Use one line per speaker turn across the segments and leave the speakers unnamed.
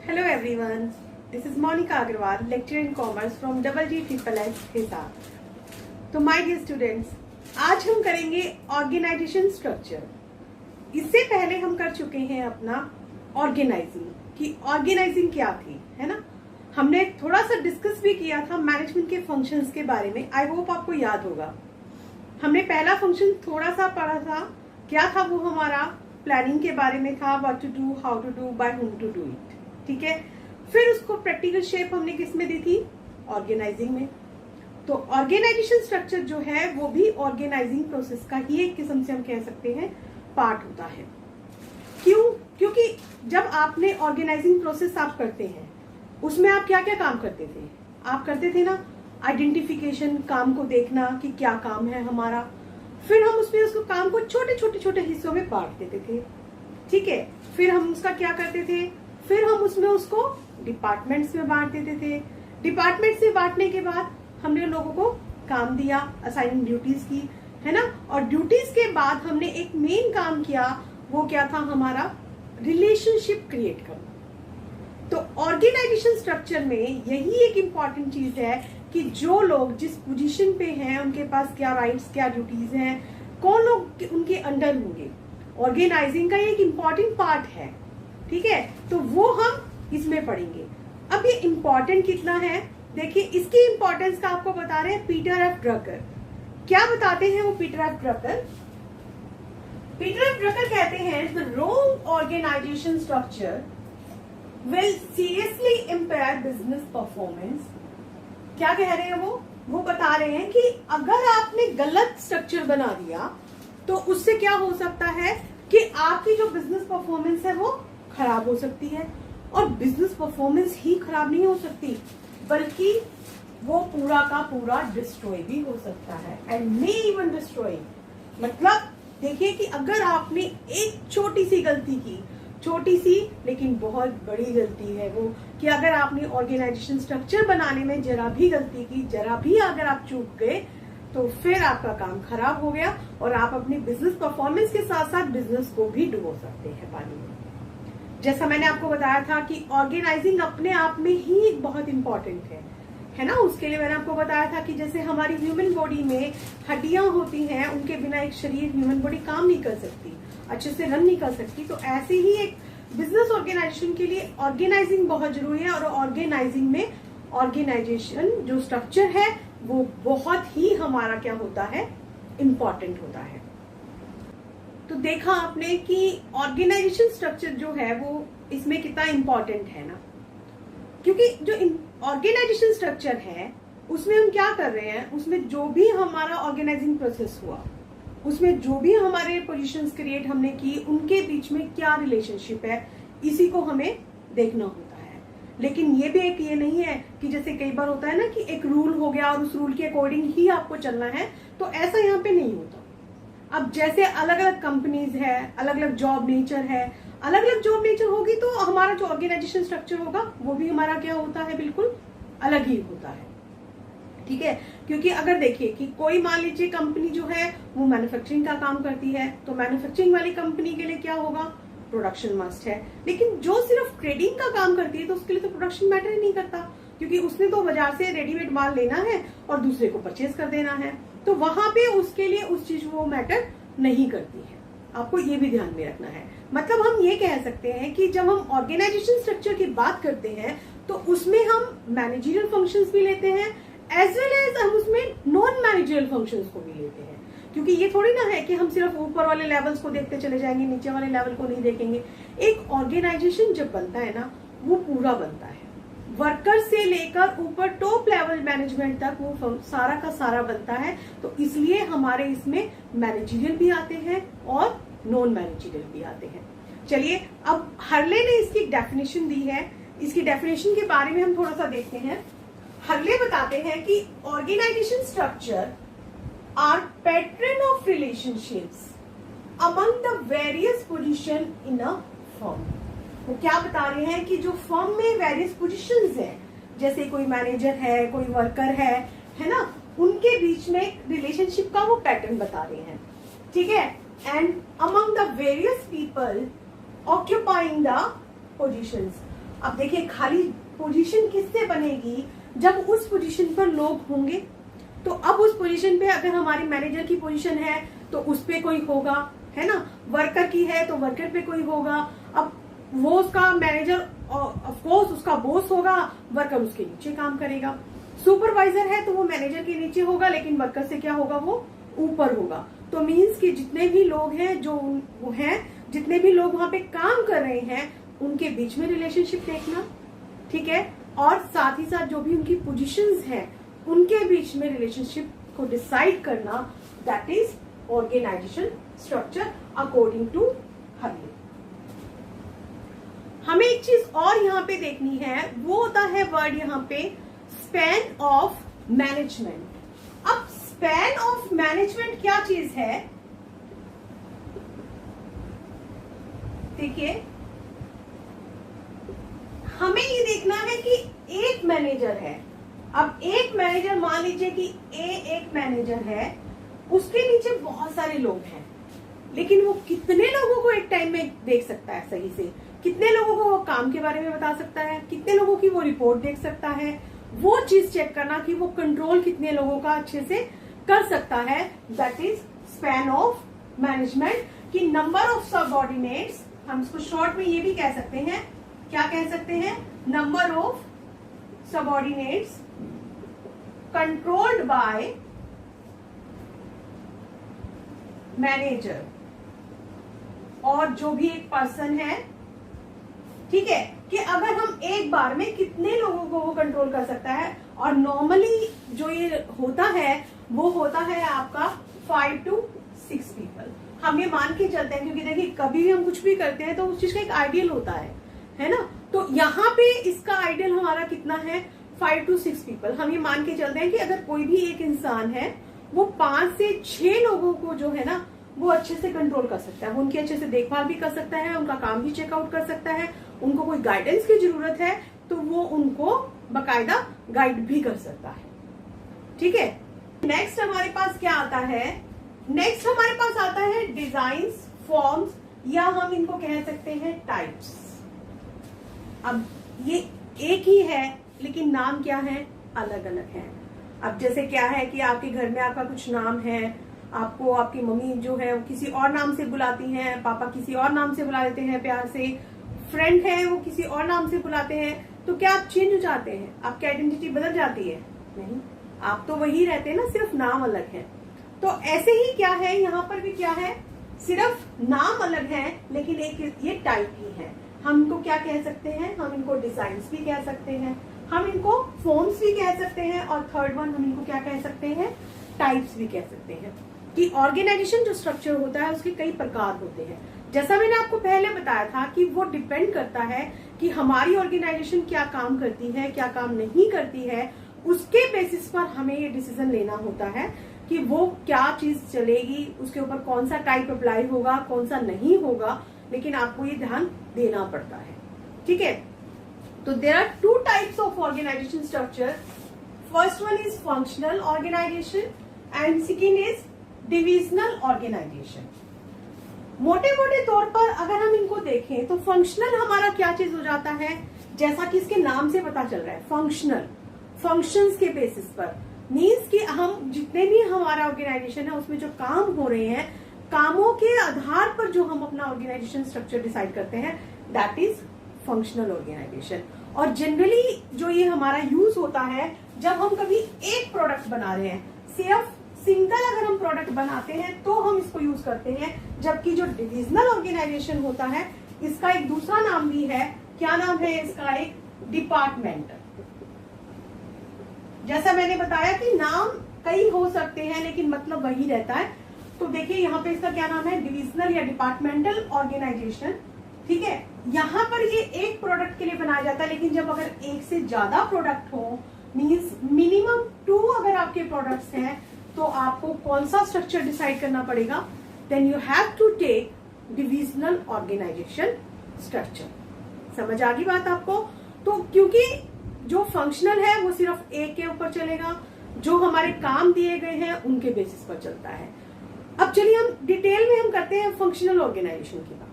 Hello everyone, this is Monica Agarwal, lecturer in commerce from GGSSS Hisar. तो my dear students, आज हम करेंगे organisation structure. इससे पहले हम कर चुके हैं अपना ऑर्गेनाइजिंग, कि ऑर्गेनाइजिंग क्या थी, है ना। हमने थोड़ा सा डिस्कस भी किया था मैनेजमेंट के फंक्शंस के बारे में। आई होप आपको याद होगा। हमने पहला फंक्शन थोड़ा सा पढ़ा था, क्या था वो हमारा प्लानिंग के बारे में था, what to do, how to do, by whom to do it. ठीक है, फिर उसको प्रैक्टिकल शेप हमने किस में दी थी, ऑर्गेनाइजिंग में। तो ऑर्गेनाइजेशन स्ट्रक्चर जो है वो भी ऑर्गेनाइजिंग प्रोसेस का ही एक किस्म से हम कह सकते हैं पार्ट होता है। क्यों? क्योंकि जब आपने ऑर्गेनाइजिंग प्रोसेस आप करते हैं, उसमें आप क्या क्या काम करते थे? आप करते थे ना आइडेंटिफिकेशन, काम को देखना कि क्या काम है हमारा। फिर हम उसमें उसको काम को छोटे हिस्सों में बांट देते थे। ठीक है, फिर हम उसका क्या करते थे, फिर हम उसमें उसको डिपार्टमेंट्स में बांट देते थे। डिपार्टमेंट्स में बांटने के बाद हमने लोगों को काम दिया, असाइनिंग ड्यूटीज की, है ना। और ड्यूटीज के बाद हमने एक मेन काम किया, वो क्या था हमारा, रिलेशनशिप क्रिएट करना। तो ऑर्गेनाइजेशन स्ट्रक्चर में यही एक इंपॉर्टेंट चीज है कि जो लोग जिस पोजीशन पे हैं उनके पास क्या राइट्स, क्या ड्यूटीज हैं, कौन लोग उनके अंडर होंगे। ऑर्गेनाइजिंग का एक इंपॉर्टेंट पार्ट है। ठीक है, तो वो हम इसमें पढ़ेंगे। अब ये इंपॉर्टेंट कितना है, देखिए इसकी इंपॉर्टेंस का आपको बता रहे हैं पीटर एफ ड्रकर। क्या बताते हैं वो Peter F Drucker? Peter F Drucker कहते हैं the wrong organisation structure will seriously impair business performance. क्या कह रहे हैं वो बता रहे हैं कि अगर आपने गलत स्ट्रक्चर बना दिया तो उससे क्या हो सकता है कि आपकी जो बिजनेस परफॉर्मेंस है वो खराब हो सकती है। और बिजनेस परफॉर्मेंस ही खराब नहीं हो सकती, बल्कि वो पूरा का पूरा डिस्ट्रॉय भी हो सकता है, एंड मे इवन डिस्ट्रॉय। मतलब देखिए कि अगर आपने एक छोटी सी गलती की, छोटी सी लेकिन बहुत बड़ी गलती है वो, कि अगर आपने ऑर्गेनाइजेशन स्ट्रक्चर बनाने में जरा भी गलती की, जरा भी अगर आप चूक गए, तो फिर आपका काम खराब हो गया और आप अपनी बिजनेस परफॉर्मेंस के साथ साथ बिजनेस को भी डुबो सकते हैं पानी में। जैसा मैंने आपको बताया था कि ऑर्गेनाइजिंग अपने आप में ही एक बहुत इंपॉर्टेंट है ना। उसके लिए मैंने आपको बताया था कि जैसे हमारी ह्यूमन बॉडी में हड्डियां होती हैं, उनके बिना एक शरीर, ह्यूमन बॉडी काम नहीं कर सकती, अच्छे से रन नहीं कर सकती। तो ऐसे ही एक बिजनेस ऑर्गेनाइजेशन के लिए ऑर्गेनाइजिंग बहुत जरूरी है। और ऑर्गेनाइजिंग में ऑर्गेनाइजेशन जो स्ट्रक्चर है वो बहुत ही हमारा क्या होता है, इंपॉर्टेंट होता है। तो देखा आपने कि ऑर्गेनाइजेशन स्ट्रक्चर जो है वो इसमें कितना इंपॉर्टेंट है ना, क्योंकि जो ऑर्गेनाइजेशन स्ट्रक्चर है उसमें हम क्या कर रहे हैं, उसमें जो भी हमारा ऑर्गेनाइजिंग प्रोसेस हुआ, उसमें जो भी हमारे पोजीशंस क्रिएट हमने की, उनके बीच में क्या रिलेशनशिप है, इसी को हमें देखना होता है। लेकिन ये भी एक ये नहीं है कि जैसे कई बार होता है ना कि एक रूल हो गया और उस रूल के अकॉर्डिंग ही आपको चलना है, तो ऐसा यहाँ पे नहीं होता। अब जैसे अलग अलग कंपनीज है, अलग अलग जॉब नेचर है, अलग अलग जॉब नेचर होगी, तो हमारा जो ऑर्गेनाइजेशन स्ट्रक्चर होगा वो भी हमारा क्या होता है, बिल्कुल अलग ही होता है। ठीक है, क्योंकि अगर देखिए कि कोई मान लीजिए कंपनी जो है वो मैन्युफैक्चरिंग का काम करती है, तो मैन्युफैक्चरिंग वाली कंपनी के लिए क्या होगा, प्रोडक्शन मस्ट है। लेकिन जो सिर्फ ट्रेडिंग का काम करती है तो उसके लिए तो प्रोडक्शन मैटर ही नहीं करता, क्योंकि उसने तो बाजार से रेडीमेड माल लेना है और दूसरे को परचेज कर देना है। तो वहां पे उसके लिए उस चीज वो मैटर नहीं करती है। आपको ये भी ध्यान में रखना है। मतलब हम ये कह सकते हैं कि जब हम ऑर्गेनाइजेशन स्ट्रक्चर की बात करते हैं तो उसमें हम मैनेजरियल फंक्शंस भी लेते हैं, एज वेल एज हम उसमें नॉन मैनेजरियल फंक्शंस को भी लेते हैं। क्योंकि ये थोड़ी ना है कि हम सिर्फ ऊपर वाले लेवल्स को देखते चले जाएंगे, नीचे वाले लेवल को नहीं देखेंगे। एक ऑर्गेनाइजेशन जब बनता है ना, वो पूरा बनता है, वर्कर से लेकर ऊपर टॉप लेवल मैनेजमेंट तक वो सारा का सारा बनता है। तो इसलिए हमारे इसमें मैनेजरियल भी आते हैं और नॉन मैनेजरियल भी आते हैं। चलिए, अब हर्ले ने इसकी डेफिनेशन दी है, इसकी डेफिनेशन के बारे में हम थोड़ा सा देखते हैं। हर्ले बताते हैं कि organisation structure are pattern of relationships among the various position in a firm. वो क्या बता रहे हैं कि जो फर्म में वेरियस पोजीशंस हैं, जैसे कोई मैनेजर है, कोई वर्कर है ना, उनके बीच में रिलेशनशिप का वो पैटर्न बता रहे हैं। ठीक है, and among the various people occupying the positions, अब देखिए खाली पोजीशन किससे बनेगी, जब उस पोजीशन पर लोग होंगे। तो अब उस पोजीशन पे अगर हमारी मैनेजर की पोजीशन है तो उस पे कोई होगा, है ना, वर्कर की है तो वर्कर पे कोई होगा। अब वो उसका मैनेजर ऑफ कोर्स उसका बॉस होगा, वर्कर उसके नीचे काम करेगा। सुपरवाइजर है तो वो मैनेजर के नीचे होगा, लेकिन वर्कर से क्या होगा, वो ऊपर होगा। तो मीन्स कि जितने भी लोग हैं जो वो हैं, जितने भी लोग वहां पे काम कर रहे हैं, उनके बीच में रिलेशनशिप देखना, ठीक है, और साथ ही साथ जो भी उनकी पोजीशंस हैं उनके बीच में रिलेशनशिप को डिसाइड करना, that is organisation structure according to Hurley. हमें एक चीज और यहाँ पे देखनी है, वो होता है वर्ड यहाँ पे स्पैन ऑफ मैनेजमेंट। अब स्पैन ऑफ मैनेजमेंट क्या चीज है, देखिए हमें ये देखना है कि एक मैनेजर है। अब एक मैनेजर, मान लीजिए कि एक मैनेजर है, उसके नीचे बहुत सारे लोग हैं, लेकिन वो कितने लोगों को एक टाइम में देख सकता है सही से, कितने लोगों को वो काम के बारे में बता सकता है, कितने लोगों की वो रिपोर्ट देख सकता है, वो चीज चेक करना कि वो कंट्रोल कितने लोगों का अच्छे से कर सकता है, that is span of management. कि नंबर ऑफ सबऑर्डिनेट्स, हम इसको शॉर्ट में ये भी कह सकते हैं, क्या कह सकते हैं, number of subordinates controlled by manager, और जो भी एक पर्सन है, ठीक है, कि अगर हम एक बार में कितने लोगों को वो कंट्रोल कर सकता है। और नॉर्मली जो ये होता है वो होता है आपका 5 to 6 पीपल। हम ये मान के चलते हैं, क्योंकि देखिए कभी भी हम कुछ भी करते हैं तो उस चीज का एक आइडियल होता है ना। तो यहाँ पे इसका आइडियल हमारा कितना है, 5 to 6 पीपल। हम ये मान के चलते हैं कि अगर कोई भी एक इंसान है वो 5 से 6 लोगों को जो है ना वो अच्छे से कंट्रोल कर सकता है, वो उनकी अच्छे से देखभाल भी कर सकता है, उनका काम भी चेकआउट कर सकता है, उनको कोई गाइडेंस की जरूरत है तो वो उनको बकायदा गाइड भी कर सकता है, ठीक है। नेक्स्ट हमारे पास क्या आता है, नेक्स्ट हमारे पास आता है डिजाइन्स, फॉर्म्स, या हम इनको कह सकते हैं टाइप्स। अब ये एक ही है लेकिन नाम क्या है, अलग अलग है। अब जैसे क्या है कि आपके घर में आपका कुछ नाम है, आपको आपकी मम्मी जो है वो किसी और नाम से बुलाती हैं, पापा किसी और नाम से बुला लेते हैं प्यार से, फ्रेंड है वो किसी और नाम से बुलाते हैं, तो क्या आप चेंज हो जाते हैं, आपकी आइडेंटिटी बदल जाती है? नहीं, आप तो वही रहते हैं ना, सिर्फ नाम अलग है। तो ऐसे ही क्या है, यहाँ पर भी क्या है, सिर्फ नाम अलग है लेकिन एक ये टाइप ही है। हम इनको क्या कह सकते हैं, हम इनको डिजाइन्स भी कह सकते हैं, हम इनको फॉर्म्स भी कह सकते हैं, और थर्ड वन हम इनको क्या कह सकते हैं, टाइप्स भी कह सकते हैं। कि ऑर्गेनाइजेशन जो स्ट्रक्चर होता है उसके कई प्रकार होते हैं। जैसा मैंने आपको पहले बताया था कि वो डिपेंड करता है कि हमारी ऑर्गेनाइजेशन क्या काम करती है, क्या काम नहीं करती है, उसके बेसिस पर हमें ये डिसीजन लेना होता है कि वो क्या चीज चलेगी, उसके ऊपर कौन सा टाइप अप्लाई होगा, कौन सा नहीं होगा, लेकिन आपको ये ध्यान देना पड़ता है, ठीक है। तो there are 2 types of organisation structure. First one is functional organisation and second is divisional organisation. मोटे मोटे तौर पर अगर हम इनको देखें तो फंक्शनल हमारा क्या चीज हो जाता है, जैसा कि इसके नाम से पता चल रहा है, फंक्शनल, फंक्शंस के बेसिस पर, मीन्स कि हम जितने भी हमारा ऑर्गेनाइजेशन है उसमें जो काम हो रहे हैं, कामों के आधार पर जो हम अपना ऑर्गेनाइजेशन स्ट्रक्चर डिसाइड करते हैं, दैट इज फंक्शनल ऑर्गेनाइजेशन। और जनरली जो ये हमारा यूज होता है जब हम कभी एक प्रोडक्ट बना रहे हैं, सिर्फ सिंगल अगर हम प्रोडक्ट बनाते हैं तो हम इसको यूज करते हैं, जबकि जो डिविजनल ऑर्गेनाइजेशन होता है इसका एक दूसरा नाम भी है। क्या नाम है इसका, एक डिपार्टमेंट। जैसा मैंने बताया कि नाम कई हो सकते हैं लेकिन मतलब वही रहता है। तो देखिए यहाँ पे इसका क्या नाम है, डिविजनल या डिपार्टमेंटल ऑर्गेनाइजेशन, ठीक है। यहाँ पर ये एक प्रोडक्ट के लिए बनाया जाता है, लेकिन जब अगर एक से ज्यादा प्रोडक्ट हो, मीन्स मिनिमम 2 अगर आपके प्रोडक्ट्स हैं, तो आपको कौन सा स्ट्रक्चर डिसाइड करना पड़ेगा, then you have to take divisional organisation structure. समझ आ गई बात आपको? तो क्योंकि जो फंक्शनल है वो सिर्फ एक के ऊपर चलेगा, जो हमारे काम दिए गए हैं उनके बेसिस पर चलता है। अब चलिए हम डिटेल में हम करते हैं फंक्शनल ऑर्गेनाइजेशन की बात।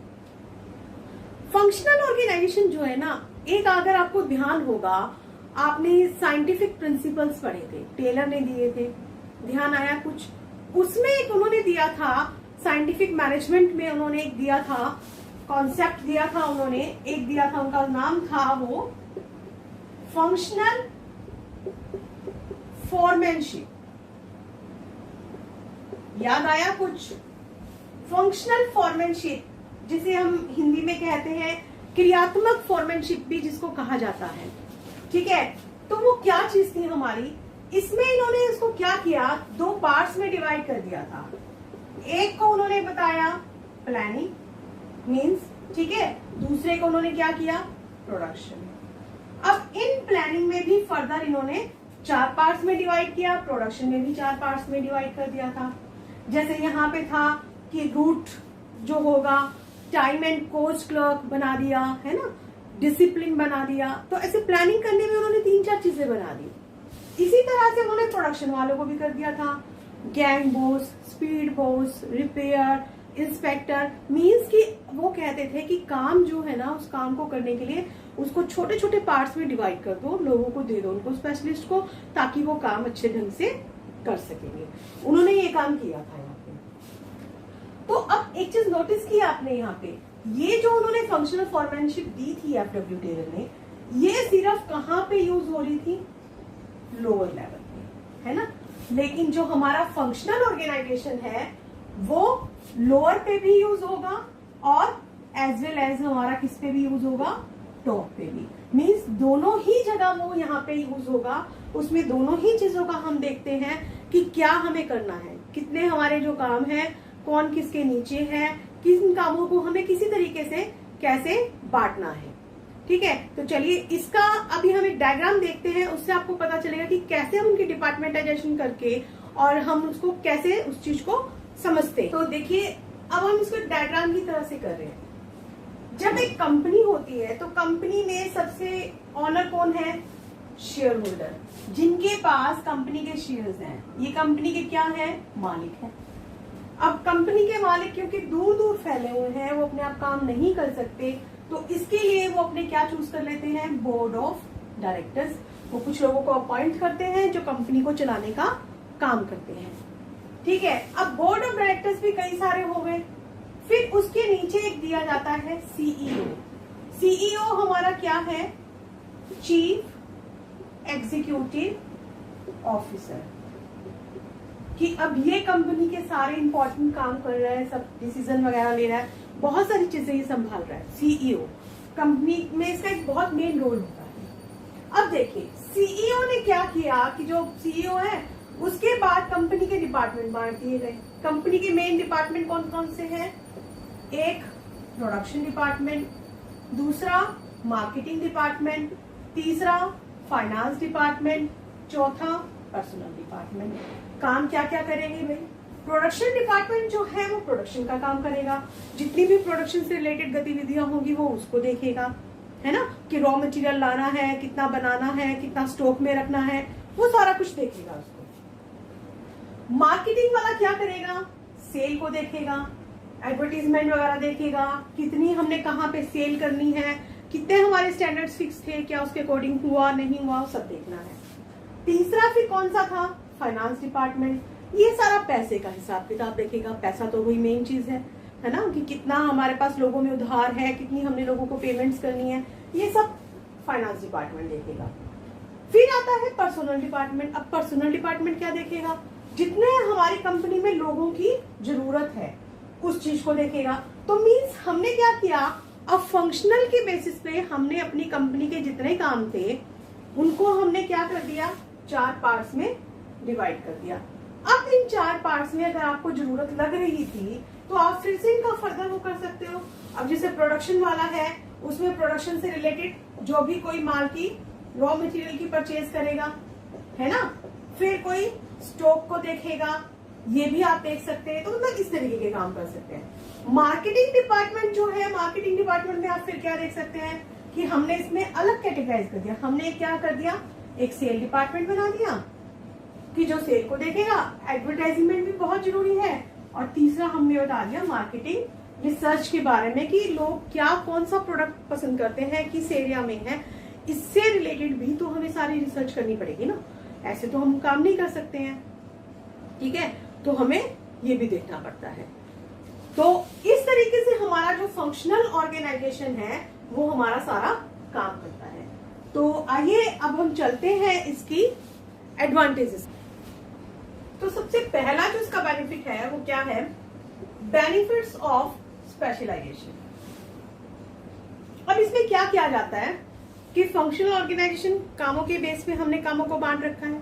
फंक्शनल ऑर्गेनाइजेशन जो है ना, एक अगर आपको ध्यान होगा, आपने साइंटिफिक प्रिंसिपल्स पढ़े थे, टेलर ने दिए थे, ध्यान आया कुछ? उसमें एक उन्होंने दिया था साइंटिफिक मैनेजमेंट में, उन्होंने एक दिया था कॉन्सेप्ट दिया था, उन्होंने एक दिया था, उनका नाम था वो फंक्शनल फोरमैनशिप। याद आया कुछ? फंक्शनल फोरमैनशिप, जिसे हम हिंदी में कहते हैं क्रियात्मक फोरमैनशिप भी जिसको कहा जाता है, ठीक है। तो वो क्या चीज थी हमारी, इसमें इन्होंने इसको क्या किया, दो पार्ट्स में डिवाइड कर दिया था। एक को उन्होंने बताया प्लानिंग मींस, ठीक है, दूसरे को उन्होंने क्या किया, प्रोडक्शन। अब इन प्लानिंग में भी फर्दर इन्होंने 4 पार्ट्स में डिवाइड किया, प्रोडक्शन में भी 4 पार्ट्स में डिवाइड कर दिया था। जैसे यहाँ पे था कि रूट जो होगा, टाइम एंड कॉस्ट क्लर्क बना दिया, है ना, डिसिप्लिन बना दिया। तो ऐसे प्लानिंग करने में उन्होंने 3-4 चीजें बना दी। इसी तरह से उन्होंने प्रोडक्शन वालों को भी कर दिया था, gang boss, speed boss, repair, inspector. Means कि वो कहते थे कि काम जो है ना, उस काम को करने के लिए उसको छोटे छोटे पार्ट्स में डिवाइड कर दो, लोगों को दे दो, उनको स्पेशलिस्ट को, ताकि वो काम अच्छे ढंग से कर सकेंगे। उन्होंने ये काम किया था यहाँ पे। तो अब एक चीज नोटिस की आपने यहाँ पे, ये जो उन्होंने फंक्शनल फोरमैनशिप दी थी एफडब्ल्यू टेलर ने, ये सिर्फ कहाँ पे यूज हो रही थी, लोअर लेवल पे, है ना। लेकिन जो हमारा फंक्शनल ऑर्गेनाइजेशन है वो लोअर पे भी यूज होगा और एज वेल एज हमारा किस पे भी यूज होगा, टॉप पे भी। मींस दोनों ही जगह वो यहाँ पे यूज होगा। उसमें दोनों ही चीजों का हम देखते हैं कि क्या हमें करना है, कितने हमारे जो काम है, कौन किसके नीचे है, किन कामों को हमें किसी तरीके से कैसे बांटना है, ठीक है। तो चलिए इसका अभी हम एक डायग्राम देखते हैं, उससे आपको पता चलेगा कि कैसे हम उनकी डिपार्टमेंटाइजेशन करके और हम उसको कैसे उस चीज को समझते हैं। तो देखिए अब हम इसको डायग्राम की तरह से कर रहे हैं। जब एक कंपनी होती है तो कंपनी में सबसे ऑनर कौन है, शेयर होल्डर, जिनके पास कंपनी के शेयर्स हैं। ये कंपनी के क्या है, मालिक है। अब कंपनी के मालिक क्योंकि दूर दूर फैले हुए हैं, वो अपने आप काम नहीं कर सकते, तो इसके लिए वो अपने क्या चूज कर लेते हैं, बोर्ड ऑफ डायरेक्टर्स। वो कुछ लोगों को अपॉइंट करते हैं जो कंपनी को चलाने का काम करते हैं, ठीक है। अब बोर्ड ऑफ डायरेक्टर्स भी कई सारे हो गए, फिर उसके नीचे एक दिया जाता है सीईओ। सीईओ हमारा क्या है, चीफ एग्जीक्यूटिव ऑफिसर, कि अब ये कंपनी के सारे इंपॉर्टेंट काम कर रहा है, सब डिसीजन वगैरह ले रहा है, बहुत सारी चीजें ये संभाल रहा है। सीईओ कंपनी में इसका एक बहुत मेन रोल होता है। अब देखिए सीईओ ने क्या किया कि जो सीईओ है उसके बाद कंपनी के डिपार्टमेंट बांट दिए गए। कंपनी के मेन डिपार्टमेंट कौन कौन से हैं, एक प्रोडक्शन डिपार्टमेंट, दूसरा मार्केटिंग डिपार्टमेंट, तीसरा फाइनेंस डिपार्टमेंट, चौथा पर्सनल डिपार्टमेंट। काम क्या क्या करेंगे भाई, प्रोडक्शन डिपार्टमेंट जो है वो प्रोडक्शन का काम करेगा, जितनी भी प्रोडक्शन से रिलेटेड गतिविधियां होंगी वो उसको देखेगा, है ना, कि रॉ मटेरियल लाना है, कितना बनाना है, कितना स्टॉक में रखना है, वो सारा कुछ देखेगा उसको। मार्केटिंग वाला क्या करेगा, सेल को देखेगा, एडवर्टीजमेंट वगैरह देखेगा, कितनी हमने कहाँ पे सेल करनी है, कितने हमारे स्टैंडर्ड्स फिक्स थे, क्या उसके अकॉर्डिंग हुआ नहीं हुआ, सब देखना है। तीसरा फिर कौन सा था, फाइनेंस डिपार्टमेंट, ये सारा पैसे का हिसाब किताब देखेगा। पैसा तो वही मेन चीज है ना, कि कितना हमारे पास लोगों में उधार है, कितनी हमने लोगों को पेमेंट्स करनी है, ये सब फाइनेंस डिपार्टमेंट देखेगा। फिर आता है पर्सनल डिपार्टमेंट। अब पर्सनल डिपार्टमेंट क्या देखेगा, जितने हमारी कंपनी में लोगों की जरूरत है उस चीज को देखेगा। तो मीन्स हमने क्या किया, अब फंक्शनल के बेसिस पे हमने अपनी कंपनी के जितने काम थे उनको हमने क्या कर दिया, 4 पार्ट्स में डिवाइड कर दिया। अब इन 4 पार्ट्स में अगर आपको जरूरत लग रही थी तो आप फिर से इनका फर्दर वो कर सकते हो। अब जैसे प्रोडक्शन वाला है, उसमें प्रोडक्शन से रिलेटेड जो भी कोई माल की रॉ मटेरियल की परचेज करेगा, है ना, फिर कोई स्टॉक को देखेगा, ये भी आप देख सकते हैं। तो मतलब इस तरीके के काम कर सकते हैं। मार्केटिंग डिपार्टमेंट जो है, मार्केटिंग डिपार्टमेंट में आप फिर क्या देख सकते हैं कि हमने इसमें अलग कैटेगराइज कर दिया। हमने क्या कर दिया, एक सेल डिपार्टमेंट बना दिया कि जो सेल को देखेगा, एडवर्टाइजमेंट भी बहुत जरूरी है, और तीसरा हमने बता दिया मार्केटिंग रिसर्च के बारे में कि लोग क्या कौन सा प्रोडक्ट पसंद करते हैं, किस एरिया में है, इससे रिलेटेड भी तो हमें सारी रिसर्च करनी पड़ेगी ना। ऐसे तो हम काम नहीं कर सकते हैं, ठीक है। तो हमें ये भी देखना पड़ता है। तो इस तरीके से हमारा जो फंक्शनल ऑर्गेनाइजेशन है वो हमारा सारा काम करता है। तो आइए अब हम चलते हैं इसकी एडवांटेजेस। तो सबसे पहला जो इसका बेनिफिट है वो क्या है, बेनिफिट्स ऑफ स्पेशलाइजेशन। अब इसमें क्या किया जाता है कि फंक्शनल ऑर्गेनाइजेशन, कामों के बेस पे हमने कामों को बांट रखा है,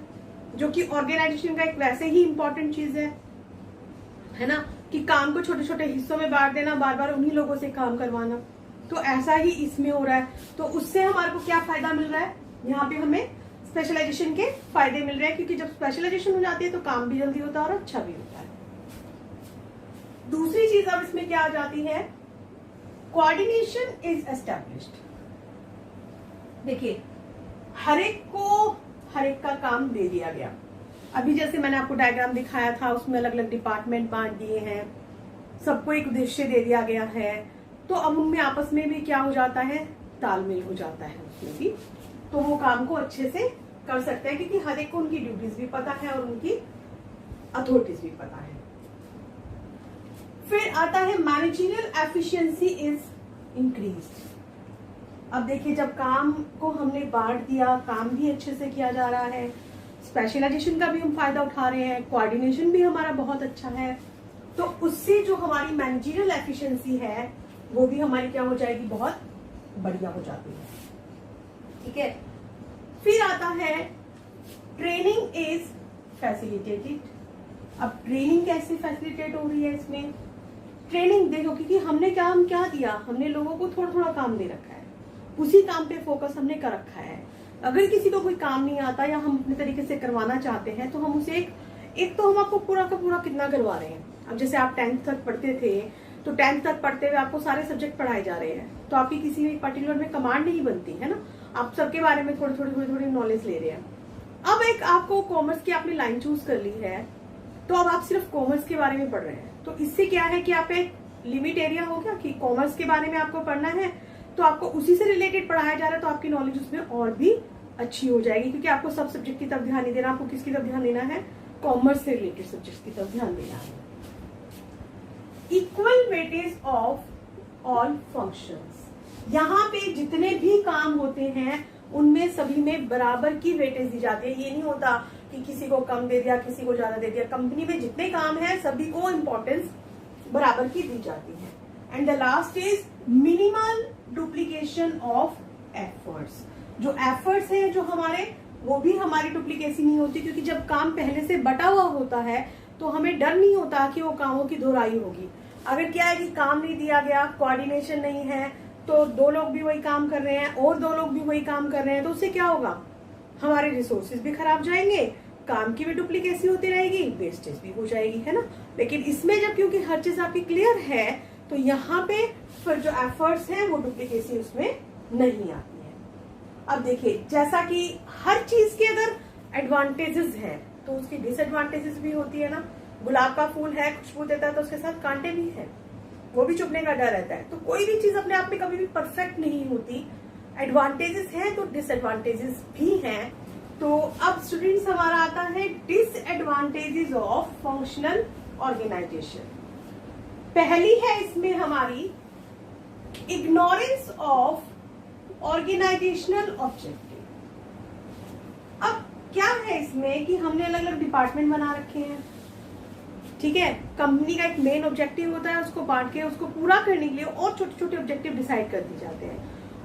जो कि ऑर्गेनाइजेशन का एक वैसे ही इंपॉर्टेंट चीज है ना, कि काम को छोटे छोटे हिस्सों में बांट देना, बार बार उन्हीं लोगों से काम करवाना। तो ऐसा ही इसमें हो रहा है। तो उससे हमारे को क्या फायदा मिल रहा है, यहाँ पे हमें स्पेशलाइजेशन के फायदे मिल रहे हैं, क्योंकि जब स्पेशलाइजेशन हो जाती है तो काम भी जल्दी होता है और अच्छा भी होता है। दूसरी चीज अब इसमें क्या आ जाती है, कोऑर्डिनेशन इज एस्टैब्लिश्ड। देखिए, हर एक का काम दे दिया गया। अभी जैसे मैंने आपको डायग्राम दिखाया था, उसमें अलग अलग डिपार्टमेंट बांट दिए हैं, सबको एक उद्देश्य दे दिया गया है। तो अब उनमें आपस में भी क्या हो जाता है, तालमेल हो जाता है उसमें भी। तो वो काम को अच्छे से कर सकते हैं, क्योंकि हर एक को उनकी ड्यूटीज भी पता है और उनकी अथॉरिटीज भी पता है। फिर आता है मैनेजरियल एफिशिएंसी इज इंक्रीज्ड। अब देखिए, जब काम को हमने बांट दिया, काम भी अच्छे से किया जा रहा है, स्पेशलाइजेशन का भी हम फायदा उठा रहे हैं, कोऑर्डिनेशन भी हमारा बहुत अच्छा है, तो उससे जो हमारी मैनेजरियल एफिशिएंसी है वो भी हमारी क्या हो जाएगी, बहुत बढ़िया हो जाती है, ठीक है। फिर आता है ट्रेनिंग इज फैसिलिटेटेड। अब ट्रेनिंग कैसे फैसिलिटेट हो रही है इसमें, ट्रेनिंग देखो, क्योंकि हमने काम क्या दिया, हमने लोगों को थोड़ा थोड़ा काम दे रखा है, उसी काम पे फोकस हमने कर रखा है। अगर किसी को कोई काम नहीं आता या हम अपने तरीके से करवाना चाहते हैं तो हम उसे एक तो हम आपको पूरा का पूरा कितना करवा रहे हैं। अब जैसे आप 10th तक पढ़ते थे, तो 10th तक पढ़ते हुए आपको सारे सब्जेक्ट पढ़ाए जा रहे हैं, तो आपकी किसी एक पर्टिकुलर में कमांड नहीं बनती है ना, आप सबके बारे में थोड़ी थोड़ी नॉलेज ले रहे हैं। अब एक आपको कॉमर्स की आपने लाइन चूज कर ली है, तो अब आप सिर्फ कॉमर्स के बारे में पढ़ रहे हैं, तो इससे क्या है कि आप एक लिमिट एरिया हो गया कि कॉमर्स के बारे में आपको पढ़ना है, तो आपको उसी से रिलेटेड पढ़ाया जा रहा है, तो आपकी नॉलेज उसमें और भी अच्छी हो जाएगी, क्योंकि आपको सब सब्जेक्ट की तरफ ध्यान नहीं देना, आपको किसकी तरफ ध्यान देना है, कॉमर्स से रिलेटेड सब्जेक्ट की तरफ ध्यान देना है। Equal weightage of all functions, यहाँ पे जितने भी काम होते हैं उनमें सभी में बराबर की वेटेज दी जाती है। ये नहीं होता कि किसी को कम दे दिया, किसी को ज्यादा दे दिया। कंपनी में जितने काम है सभी को इम्पोर्टेंस बराबर की दी जाती है। And the last is minimal duplication of efforts. जो एफर्ट्स हैं जो हमारे, वो भी हमारी डुप्लीकेसी नहीं होती, क्योंकि जब काम पहले से बटा हुआ होता है तो हमें डर नहीं होता कि वो कामों की दोहराई होगी। अगर क्या है कि काम नहीं दिया गया, कोऑर्डिनेशन नहीं है, तो दो लोग भी वही काम कर रहे हैं और दो लोग भी वही काम कर रहे हैं, तो उससे क्या होगा, हमारे रिसोर्सेज भी खराब जाएंगे, काम की भी डुप्लीकेसी होती रहेगी, वेस्टेज भी हो जाएगी, है ना। लेकिन इसमें जब क्योंकि हर चीज आपकी क्लियर है, तो यहाँ पे फिर जो एफर्ट्स हैं वो डुप्लीकेसी उसमें नहीं आती है। अब देखिए, जैसा कि हर चीज के अगर एडवांटेजेस हैं तो उसकी डिसएडवांटेजेस भी होती है ना। गुलाब का फूल है, खुशबू देता है, तो उसके साथ कांटे भी है, वो भी चुभने का डर रहता है। तो कोई भी चीज अपने आप में कभी भी परफेक्ट नहीं होती, एडवांटेजेस हैं तो डिसएडवांटेजेस भी हैं। तो अब स्टूडेंट्स हमारा आता है डिसएडवांटेजेस ऑफ फंक्शनल ऑर्गेनाइजेशन। पहली है इसमें हमारी इग्नोरेंस ऑफ ऑर्गेनाइजेशनल ऑब्जेक्टिव। अब क्या है इसमें कि हमने अलग अलग डिपार्टमेंट बना रखे हैं, ठीक है। कंपनी का एक मेन ऑब्जेक्टिव होता है, उसको बांट के उसको पूरा करने के लिए और छोटे छोटे ऑब्जेक्टिव डिसाइड कर दिए जाते हैं।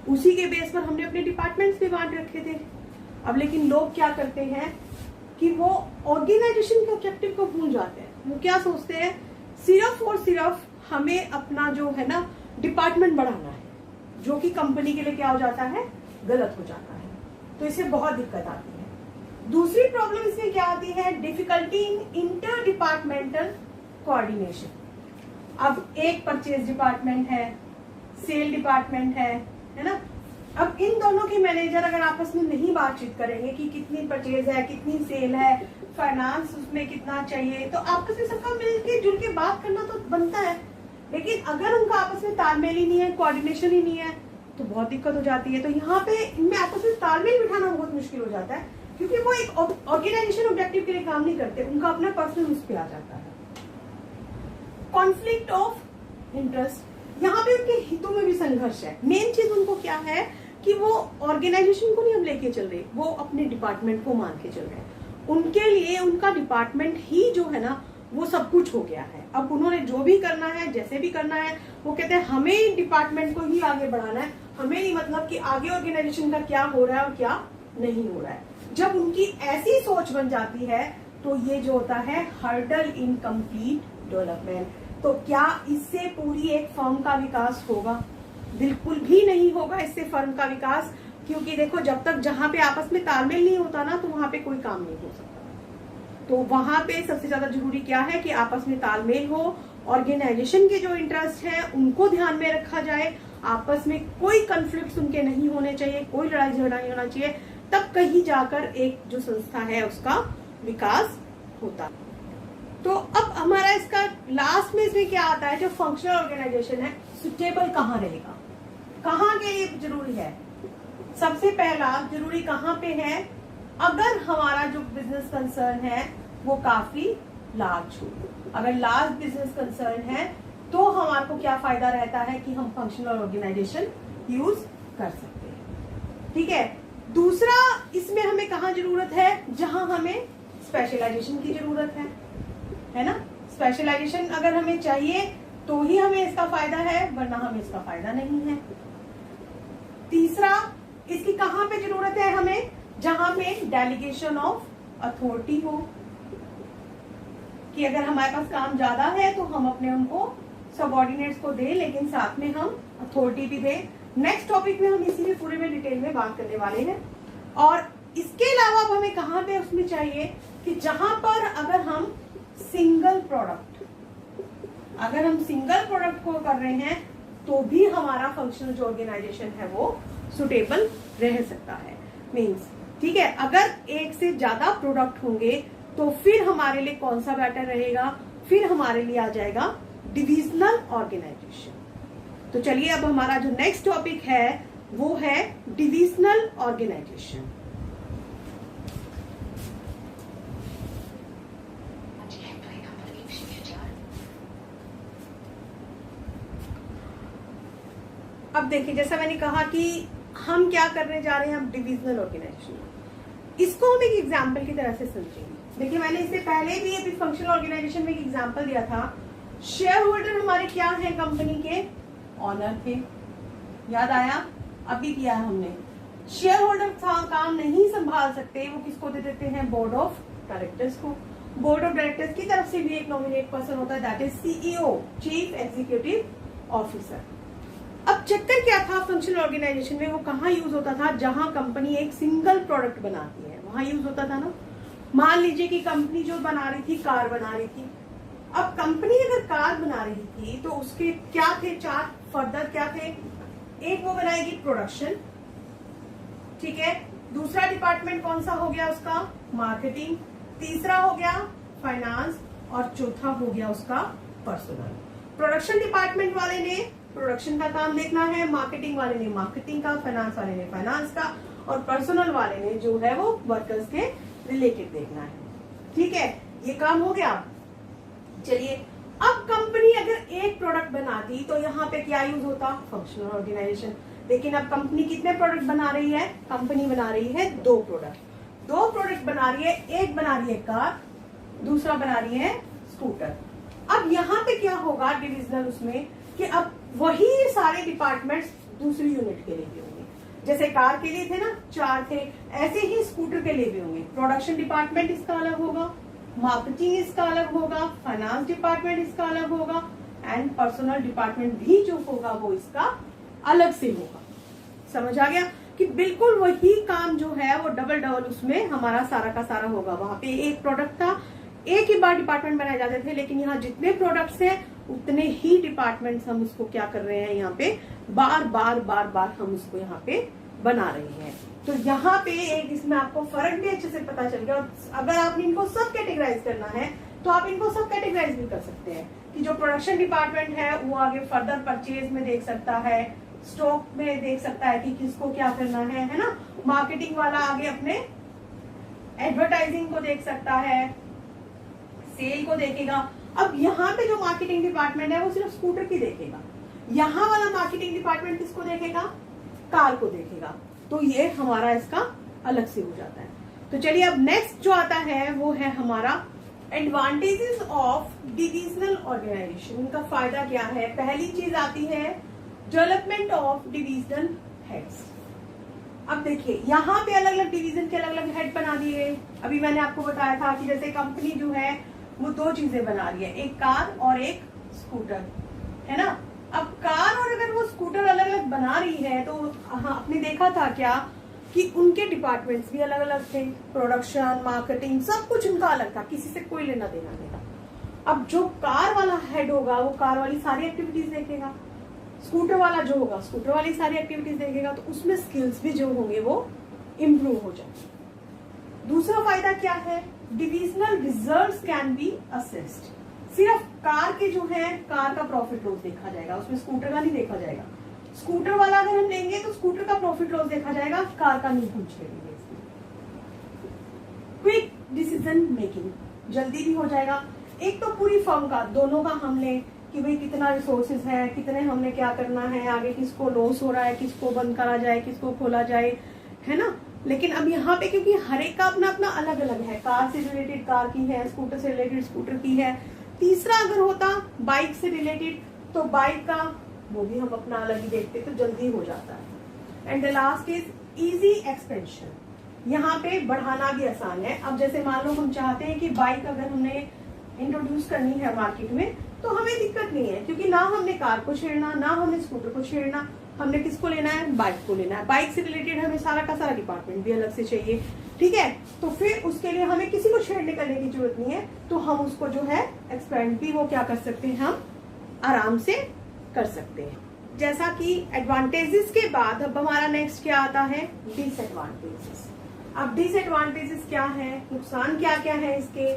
उसी के बेस पर हमने अपने डिपार्टमेंट्स भी बांट रखे थे। अब लेकिन लोग क्या करते हैं कि वो ऑर्गेनाइजेशन के ऑब्जेक्टिव को भूल जाते हैं। वो क्या सोचते हैं, सिर्फ और सिर्फ हमें अपना जो है ना डिपार्टमेंट बढ़ाना है, जो कि कंपनी के लिए क्या हो जाता है, गलत हो जाता है। तो इससे बहुत दिक्कत आती है। दूसरी प्रॉब्लम इसमें क्या आती है, difficulty in inter departmental coordination. अब एक परचेज डिपार्टमेंट है, सेल डिपार्टमेंट है ना। अब इन दोनों के मैनेजर अगर आपस में नहीं बातचीत करेंगे कि कितनी परचेज है, कितनी सेल है, फाइनेंस उसमें कितना चाहिए, तो आपस में सबका मिलके जुल के बात करना तो बनता है। लेकिन अगर उनका आपस में तालमेल ही नहीं है, कोऑर्डिनेशन ही नहीं है, तो बहुत दिक्कत हो जाती है। तो यहाँ पे इनमें आपस में तालमेल बिठाना बहुत मुश्किल हो जाता है, क्योंकि वो एक ऑर्गेनाइजेशन ऑब्जेक्टिव के लिए काम नहीं करते, उनका अपना पर्सनल उस पे आ जाता है। कॉन्फ्लिक्ट ऑफ इंटरेस्ट, यहाँ पे उनके हितों में भी संघर्ष है। मेन चीज उनको क्या है कि वो ऑर्गेनाइजेशन को नहीं हम लेके चल रहे, वो अपने डिपार्टमेंट को मान के चल रहे हैं। उनके लिए उनका डिपार्टमेंट ही जो है ना वो सब कुछ हो गया है। अब उन्होंने जो भी करना है, जैसे भी करना है, वो कहते हैं हमें डिपार्टमेंट को ही आगे बढ़ाना है, हमें नहीं मतलब कि आगे ऑर्गेनाइजेशन का क्या हो रहा है और क्या नहीं हो रहा है। जब उनकी ऐसी सोच बन जाती है तो ये जो होता है हर्डल इन कंप्लीट डेवलपमेंट। तो क्या इससे पूरी एक फर्म का विकास होगा? बिल्कुल भी नहीं होगा इससे फर्म का विकास, क्योंकि देखो जब तक जहां पे आपस में तालमेल नहीं होता ना तो वहां पे कोई काम नहीं हो सकता। तो वहां पे सबसे ज्यादा जरूरी क्या है कि आपस में तालमेल हो, ऑर्गेनाइजेशन के जो इंटरेस्ट हैं उनको ध्यान में रखा जाए, आपस में कोई कंफ्लिक्ट उनके नहीं होने चाहिए, कोई लड़ाई झगड़ा नहीं होना चाहिए, तब कहीं जाकर एक जो संस्था है उसका विकास होता। तो अब हमारा इसका लास्ट में इसमें क्या आता है, जो फंक्शनल ऑर्गेनाइजेशन है सुटेबल कहाँ रहेगा, कहाँ के लिए जरूरी है? सबसे पहला जरूरी कहाँ पे है, अगर हमारा जो बिजनेस कंसर्न है वो काफी लार्ज हो। अगर लार्ज बिजनेस कंसर्न है तो हमारे को क्या फायदा रहता है कि हम फंक्शनल ऑर्गेनाइजेशन यूज कर सकते हैं। ठीक है। दूसरा, इसमें हमें कहाँ जरूरत है, जहां हमें स्पेशलाइजेशन की जरूरत है ना। स्पेशलाइजेशन अगर हमें चाहिए तो ही हमें इसका फायदा है, वरना हमें इसका फायदा नहीं है। तीसरा, इसकी कहाँ पे जरूरत है हमें, जहां पे डेलीगेशन ऑफ अथॉरिटी हो, कि अगर हमारे पास काम ज्यादा है तो हम अपने उनको सबऑर्डिनेट्स को दें, लेकिन साथ में हम अथॉरिटी भी दें। नेक्स्ट टॉपिक में हम इसी में पूरे में डिटेल में बात करने वाले हैं। और इसके अलावा अब हमें कहाँ पे उसमें चाहिए कि जहां पर अगर हम सिंगल प्रोडक्ट को कर रहे हैं तो भी हमारा फंक्शनल जो ऑर्गेनाइजेशन है वो सुटेबल रह सकता है। मीन्स ठीक है, अगर एक से ज्यादा प्रोडक्ट होंगे तो फिर हमारे लिए कौन सा बेटर रहेगा, फिर हमारे लिए आ जाएगा डिविजनल ऑर्गेनाइजेशन। तो चलिए अब हमारा जो नेक्स्ट टॉपिक है वो है डिविजनल ऑर्गेनाइजेशन। अब देखिए, जैसा मैंने कहा कि हम क्या करने जा रहे हैं, हम डिविजनल ऑर्गेनाइजेशन। इसको हम एक एग्जाम्पल की तरह से समझेंगे। देखिए, मैंने इससे पहले भी अभी फंक्शनल ऑर्गेनाइजेशन में एक एग्जाम्पल दिया था। शेयर होल्डर हमारे क्या है, कंपनी के ऑनर थे, याद आया? अभी किया है हमने। शेयर होल्डर काम नहीं संभाल सकते, वो किसको दे देते हैं, बोर्ड ऑफ डायरेक्टर्स को। बोर्ड ऑफ डायरेक्टर्स की तरफ से भी एक नॉमिनेट पर्सन होता है, that is CEO, chief executive officer. अब चक्कर क्या था फंक्शनल ऑर्गेनाइजेशन में, वो कहाँ यूज होता था, जहां कंपनी एक सिंगल प्रोडक्ट बनाती है वहां यूज होता था ना। मान लीजिए कि कंपनी जो बना रही थी, कार बना रही थी। अब कंपनी अगर कार बना रही थी तो उसके क्या थे, 4 फर्दर क्या थे, एक वो बनाएगी प्रोडक्शन, ठीक है। दूसरा डिपार्टमेंट कौन सा हो गया उसका, मार्केटिंग। तीसरा हो गया फाइनेंस, और चौथा हो गया उसका पर्सनल। प्रोडक्शन डिपार्टमेंट वाले ने प्रोडक्शन का काम देखना है, मार्केटिंग वाले ने मार्केटिंग का, फाइनेंस वाले ने फाइनेंस का, और पर्सनल वाले ने जो है वो वर्कर्स के रिलेटेड देखना है। ठीक है, ये काम हो गया। चलिए, अब कंपनी अगर एक प्रोडक्ट बनाती तो यहाँ पे क्या यूज होता, फंक्शनल ऑर्गेनाइजेशन। लेकिन अब कंपनी कितने प्रोडक्ट बना रही है, कंपनी बना रही है 2 प्रोडक्ट। 2 प्रोडक्ट बना रही है, एक बना रही है कार, दूसरा बना रही है स्कूटर। अब यहाँ पे क्या होगा डिविजनल उसमें, कि अब वही सारे डिपार्टमेंट्स दूसरी यूनिट के लिए भी होंगे। जैसे कार के लिए थे ना 4 थे, ऐसे ही स्कूटर के लिए भी होंगे। प्रोडक्शन डिपार्टमेंट इसका अलग होगा, मार्केटिंग इसका अलग होगा, फाइनेंस डिपार्टमेंट इसका अलग होगा, एंड पर्सनल डिपार्टमेंट भी जो होगा वो इसका अलग से होगा। समझ आ गया कि बिल्कुल वही काम जो है वो डबल उसमें हमारा सारा का सारा होगा। वहां पे एक प्रोडक्ट था, एक ही बार डिपार्टमेंट बनाए जाते थे, लेकिन यहाँ जितने प्रोडक्ट्स हैं उतने ही डिपार्टमेंट्स हम उसको क्या कर रहे हैं, यहाँ पे बार बार हम उसको यहाँ पे बना रहे हैं। तो यहाँ पे एक इसमें आपको फर्क भी अच्छे से पता चल गया। और अगर आपने इनको सब कैटेगराइज करना है तो आप इनको सब कैटेगराइज भी कर सकते हैं कि जो प्रोडक्शन डिपार्टमेंट है वो आगे फर्दर परचेज में देख सकता है, स्टॉक में देख सकता है कि किसको क्या करना है ना। मार्केटिंग वाला आगे अपने एडवर्टाइजिंग को देख सकता है, सेल को देखेगा। अब यहाँ पे जो मार्केटिंग डिपार्टमेंट है वो सिर्फ स्कूटर की देखेगा, यहाँ वाला मार्केटिंग डिपार्टमेंट किसको देखेगा, कार को देखेगा। तो ये हमारा इसका अलग से हो जाता है। तो चलिए अब नेक्स्ट जो आता है वो है हमारा एडवांटेजेस ऑफ डिविजनल ऑर्गेनाइजेशन। इनका फायदा क्या है। पहली चीज आती है डेवलपमेंट ऑफ डिविजनल हेड्स। अब देखिए यहाँ पे अलग अलग डिवीजन के अलग अलग हेड बना दिए। अभी मैंने आपको बताया था कि जैसे कंपनी जो है वो दो चीजें बना रही है, एक कार और एक स्कूटर, है ना। अब कार और अगर वो स्कूटर अलग अलग बना रही है तो आपने देखा था क्या कि उनके डिपार्टमेंट्स भी अलग अलग थे, प्रोडक्शन, मार्केटिंग, सब कुछ उनका अलग था, किसी से कोई लेना देना नहीं था। अब जो कार वाला हेड होगा वो कार वाली सारी एक्टिविटीज देखेगा, स्कूटर वाला जो होगा स्कूटर वाली सारी एक्टिविटीज देखेगा, तो उसमें स्किल्स भी जो होंगे वो इम्प्रूव हो जाएंगे। दूसरा फायदा क्या है, divisional results can be assessed. सिर्फ कार के जो है कार का प्रॉफिट लॉस देखा जाएगा, उसमें स्कूटर का नहीं देखा जाएगा। स्कूटर वाला अगर हम लेंगे तो स्कूटर का प्रॉफिट लॉस देखा जाएगा, कार का नहीं पूछ लेंगे। क्विक डिसीजन मेकिंग, जल्दी भी हो जाएगा। एक तो पूरी फर्म का, दोनों का हम लें कि भाई कितना रिसोर्सेज है, कितने हमने क्या करना है, आगे किसको लॉस हो रहा है, किसको बंद करा जाए, किसको खोला जाए, है ना। लेकिन अब यहाँ पे क्योंकि हर एक का अपना अपना अलग अलग है, कार से रिलेटेड कार की है, स्कूटर से रिलेटेड स्कूटर की है। तीसरा अगर होता बाइक से रिलेटेड तो बाइक का वो भी हम अपना अलग ही देखते तो जल्दी हो जाता है। And the last is easy expansion. यहाँ पे बढ़ाना भी आसान है। अब जैसे मान लो हम चाहते हैं कि बाइक अगर हमने इंट्रोड्यूस करनी है मार्केट में तो हमें दिक्कत नहीं है, क्योंकि ना हमने कार को छेड़ना, ना हमने स्कूटर को छेड़ना, हमने किसको लेना है, बाइक को लेना है। बाइक से रिलेटेड हमें सारा का सारा डिपार्टमेंट भी अलग से चाहिए, ठीक है। तो फिर उसके लिए हमें किसी को छेड़ने करने की जरूरत नहीं है, तो हम उसको जो है एक्सपेंड भी वो क्या कर सकते हैं, हम आराम से कर सकते हैं। जैसा कि एडवांटेजेस के बाद अब हमारा नेक्स्ट क्या आता है, डिसएडवांटेजेस। अब डिसएडवांटेजेस क्या है, नुकसान क्या क्या है इसके,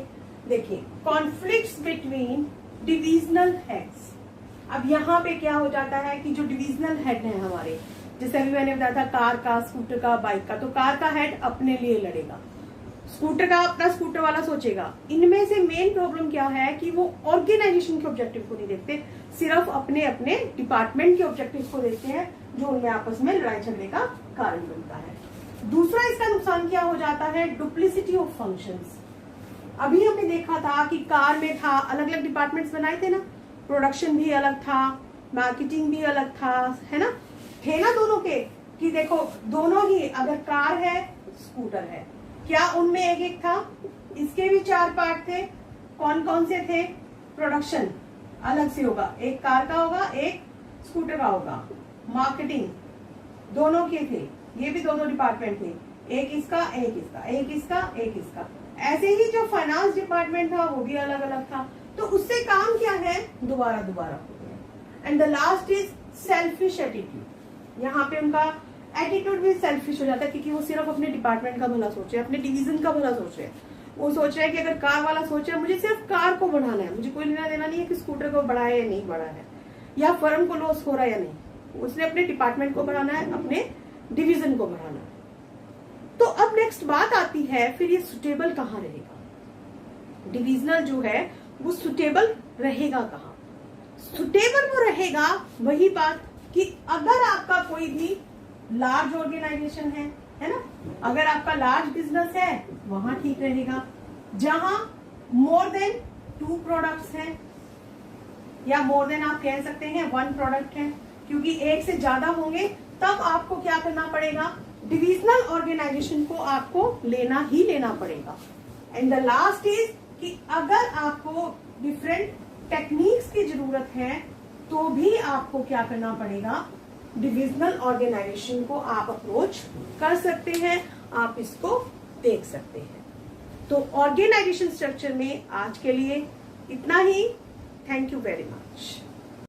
देखिए कॉन्फ्लिक्ट्स बिटवीन डिविजनल हेड्स। अब यहाँ पे क्या हो जाता है कि जो डिविजनल हेड है हमारे, जैसे अभी मैंने बताया था कार का, स्कूटर का, बाइक का, तो कार का हेड अपने लिए लड़ेगा, स्कूटर का अपना स्कूटर वाला सोचेगा। इनमें से मेन प्रॉब्लम क्या है कि वो ऑर्गेनाइजेशन के ऑब्जेक्टिव को नहीं देखते, सिर्फ अपने अपने डिपार्टमेंट के ऑब्जेक्टिव को देखते हैं, जो उनमें आपस में लड़ाई झगड़े का कारण बनता है। दूसरा इसका नुकसान क्या हो जाता है, डुप्लिसिटी ऑफ फंक्शंस। अभी हमने देखा था कि कार में था अलग अलग डिपार्टमेंट्स बनाए थे ना, प्रोडक्शन भी अलग था, मार्केटिंग भी अलग था, है ना, थे ना दोनों के, कि देखो दोनों ही अगर कार है स्कूटर है, क्या उनमें एक एक था, इसके भी 4 पार्ट थे। कौन कौन से थे, प्रोडक्शन अलग से होगा, एक कार का होगा, एक स्कूटर का होगा, मार्केटिंग दोनों के थे, ये भी दोनों डिपार्टमेंट थे, एक इसका एक इसका, एक इसका एक इसका। ऐसे ही जो फाइनेंस डिपार्टमेंट था वो भी अलग अलग था, तो उससे काम क्या है, दोबारा दोबारा हो गया। And the last is selfish attitude. यहाँ पे उनका एटीट्यूड भी सेल्फिश हो जाता है, क्योंकि वो सिर्फ अपने डिपार्टमेंट का भला सोच रहे हैं, अपने डिवीजन का भला सोच रहे हैं। वो सोच रहे हैं कि अगर कार वाला सोच रहा है मुझे सिर्फ कार को बढ़ाना है, मुझे कोई लेना देना नहीं है कि स्कूटर को बढ़ाया या नहीं बढ़ाया है, या फर्म को लॉस हो रहा है या नहीं, उसने अपने डिपार्टमेंट को बढ़ाना है, अपने डिवीजन को बढ़ाना है। तो अब नेक्स्ट बात आती है फिर ये सुटेबल कहाँ रहेगा, डिविजनल जो है वो सुटेबल रहेगा कहाँ। सुटेबल वो रहेगा, वही बात कि अगर आपका कोई भी लार्ज ऑर्गेनाइजेशन है ना, अगर आपका लार्ज बिजनेस है वहां ठीक रहेगा, जहां मोर देन 2 प्रोडक्ट्स हैं, या मोर देन आप कह सकते हैं 1 प्रोडक्ट है, क्योंकि एक से ज्यादा होंगे तब आपको क्या करना पड़ेगा, डिविजनल ऑर्गेनाइजेशन को आपको लेना ही लेना पड़ेगा। एंड द लास्ट इज कि अगर आपको डिफरेंट टेक्निक्स की जरूरत है तो भी आपको क्या करना पड़ेगा, डिविजनल ऑर्गेनाइजेशन को आप अप्रोच कर सकते हैं, आप इसको देख सकते हैं। तो ऑर्गेनाइजेशन स्ट्रक्चर में आज के लिए इतना ही। Thank you very much.